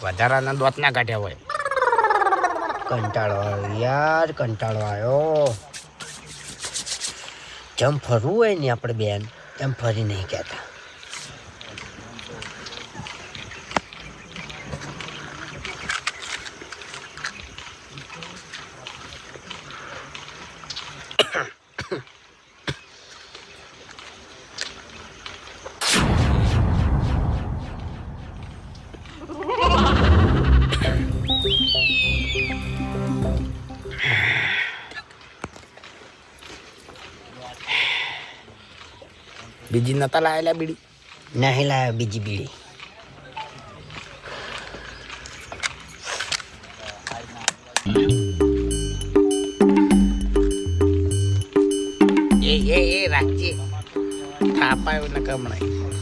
વધારાના દોત ના કાઢ્યા હોય. કંટાળો આવ્યો યાર, કંટાળો આવ્યો. જેમ ફરવું હોય ને આપણે બેન એમ ફરી નહીં કહેતા. બીજી નતા લાયેલા બીડી? નહીં લાવ્યો બીજી બીડી. એ રાખજે, થાપાયો ને કમણાય.